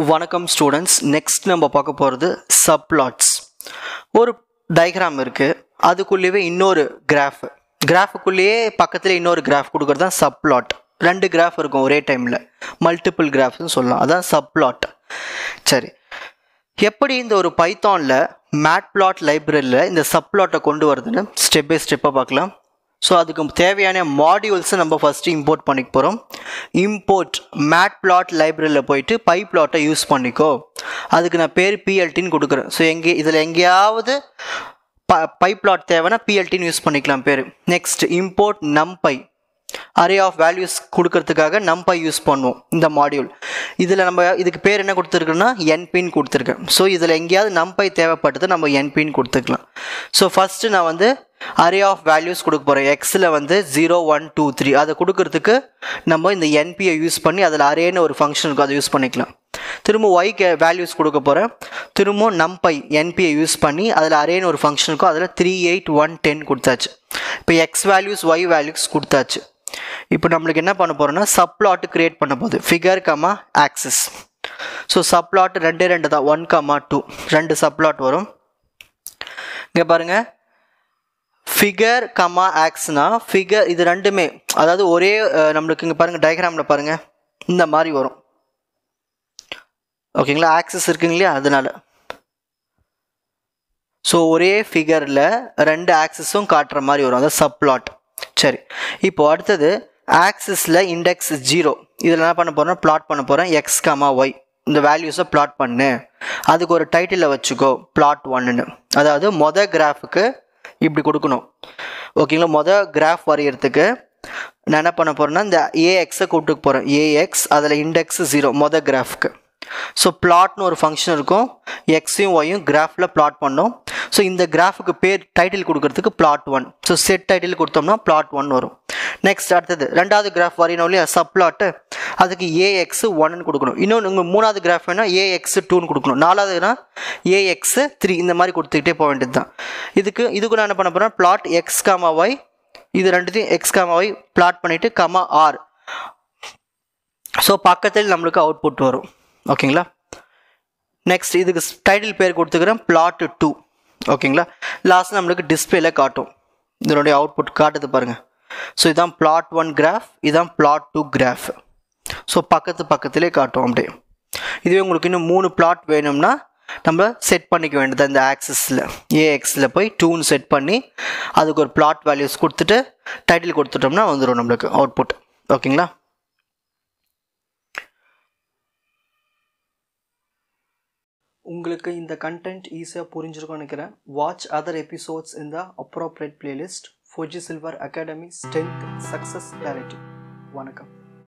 வணக்கம் students. Next நம்ம பார்க்க போகிறது சப்ளாட்ஸ். ஒரு டயக்ராம் இருக்குது, அதுக்குள்ளேயே இன்னொரு கிராஃபுக்குள்ளேயே பக்கத்தில் இன்னொரு கிராஃப் கொடுக்குறது தான் சப்ளாட். ரெண்டு கிராஃப் இருக்கும் ஒரே டைமில், மல்டிபிள் கிராஃப்னு சொல்லலாம், அதான் சப்ளாட். சரி, எப்படி இந்த ஒரு பைத்தானில் மேட்பிளாட் லைப்ரரியில் இந்த சப்ளாட்டை கொண்டு வருதுன்னு ஸ்டெப் பை ஸ்டெப்பாக பார்க்கலாம். ஸோ அதுக்கு தேவையான மாடியூல்ஸை நம்ம ஃபஸ்ட்டு இம்போர்ட் பண்ணிக்க போகிறோம். இம்போர்ட் மேட்பிளாட் லைப்ரரியில் போயிட்டு பைப்ளாட்டை யூஸ் பண்ணிக்கோ, அதுக்கு நான் பேர் பிஎல்டின்னு கொடுக்குறேன். ஸோ இதில் எங்கேயாவது பைப்ளாட் தேவைன்னா பிஎல்டின்னு யூஸ் பண்ணிக்கலாம் பேர். Next import numpy, array of values கொடுக்கறதுக்காக நம்பை யூஸ் பண்ணுவோம் இந்த மாடியூல். இதில் நம்ம இதுக்கு பேர் என்ன கொடுத்துருக்கோன்னா என்பின்னு கொடுத்துருக்கேன். ஸோ இதில் எங்கேயாவது நம்பை தேவைப்பட்டது நம்ம என்பின்னு கொடுத்துக்கலாம். ஸோ ஃபஸ்ட்டு நான் அரே ஆஃப் வேல்யூஸ் கொடுக்க போகிறேன். எக்ஸில் 0 1 2 3 அதை கொடுக்கறதுக்கு நம்ம இந்த என்பியை யூஸ் பண்ணி அதில் அரேன்னு ஒரு ஃபங்க்ஷன் இருக்கும், அதை யூஸ் பண்ணிக்கலாம். திரும்ப ஒய்க்கு வேல்யூஸ் கொடுக்க போகிறேன். திரும்ப நம்பை என்பியை யூஸ் பண்ணி அதில் அரேன்னு ஒரு ஃபங்க்ஷன் இருக்கும், அதில் 3 8 1 10 கொடுத்தாச்சு. இப்போ எக்ஸ் வேல்யூஸ் ஒய் வேல்யூஸ் கொடுத்தாச்சு. இப்போ நம்மளுக்கு என்ன பண்ண போகிறோம்னா சப்ளாட்டு கிரியேட் பண்ண போகுது, figure comma axis. So subplot ரெண்டு தான், 1 2 ரெண்டு சப்ளாட் வரும். இங்கே பாருங்கள், ஃபிகர் கமா ஆக்ஸ்னா ஃபிகர் இது ரெண்டுமே, அதாவது ஒரே நம்மளுக்கு இங்கே பாருங்கள் டயக்ராமில் பாருங்கள் இந்த மாதிரி வரும். ஓகேங்களா, ஆக்சிஸ் இருக்குங்க இல்லையா, அதனால. ஸோ ஒரே ஃபிகரில் ரெண்டு ஆக்சிஸும் காட்டுற மாதிரி வரும், அதாவது சப்ளாட். சரி, இப்போ அடுத்தது ஆக்சிஸில் இண்டெக்ஸ் 0, இதில் என்ன பண்ண போகிறேன்னா பிளாட் பண்ண போகிறேன். எக்ஸ் கமா ஒய் இந்த வேல்யூஸை பிளாட் பண்ணு, அதுக்கு ஒரு டைட்டிலில் வச்சுக்கோ பிளாட் 1ன்னு. அதாவது மொதல் கிராஃபுக்கு இப்படி கொடுக்கணும். ஓகேங்களா, மொதல் கிராஃப் வரைகிறதுக்கு நான் என்ன பண்ண போகிறேன்னா இந்த ஏஎக்ஸை கூப்பிட்டு போகிறேன். ஏஎக்ஸ் அதில் இண்டெக்ஸ் 0 மொதல் கிராஃப்க்கு. ஸோ பிளாட்னு ஒரு ஃபங்க்ஷன் இருக்கும், எக்ஸையும் ஒய்யும் கிராஃபில் பிளாட் பண்ணோம். ஸோ இந்த கிராஃபுக்கு பேர் டைட்டில் கொடுக்கறதுக்கு பிளாட் 1. ஸோ செட் டைட்டில் கொடுத்தோம்னா பிளாட் 1 வரும். நெக்ஸ்ட் அடுத்தது ரெண்டாவது கிராஃப் வரையணும் இல்லையா, சப்ளாட்டு, அதுக்கு ஏஎக்ஸ் 1ன்னு கொடுக்கணும். இன்னொன்று உங்கள் மூணாவது கிராஃப் வேணால் ஏஎக்ஸ் 2ன்னு கொடுக்கணும். நாலாவதுனா ஏஎக்ஸ் 3 இந்த மாதிரி கொடுத்துக்கிட்டே போக வேண்டியது தான். இதுக்கு நான் என்ன பண்ண போகிறேன், பிளாட் எக்ஸ் காமா ஒய், இது ரெண்டுத்தையும் எக்ஸ் காமா ஒய் பிளாட் பண்ணிவிட்டு கமா ஆர். ஸோ பக்கத்தில் நம்மளுக்கு அவுட்புட் வரும். ஓகேங்களா, நெக்ஸ்ட் இதுக்கு டைட்டில் பேர் கொடுத்துக்கிறேன் பிளாட் 2. ஓகேங்களா, லாஸ்ட் நம்மளுக்கு டிஸ்பிளேல காட்டும், இதனுடைய அவுட்புட் காட்டுது பாருங்கள். ஸோ இதான் பிளாட் 1 கிராஃப், இதான் பிளாட் 2 கிராஃப். ஸோ பக்கத்திலே காட்டும் அப்படியே. இதுவே உங்களுக்கு இன்னும் 3 பிளாட் வேணும்னா நம்ம செட் பண்ணிக்க வேண்டியது. இந்த ஆக்சிஸில் ஏஎக்ஸில் போய் 2ன்னு செட் பண்ணி அதுக்கு ஒரு பிளாட் வேல்யூஸ் கொடுத்துட்டு டைட்டில் கொடுத்துட்டோம்னா வந்துடும் நம்மளுக்கு அவுட்புட். ஓகேங்களா, உங்களுக்கு இந்த கண்டென்ட் ஈஸியாக புரிஞ்சிருக்கும்னு நினைக்கிறேன். வாட்ச் அதர் எபிசோட்ஸ் இன் த appropriate playlist. Fauji silver academy strength success clarity. வணக்கம்.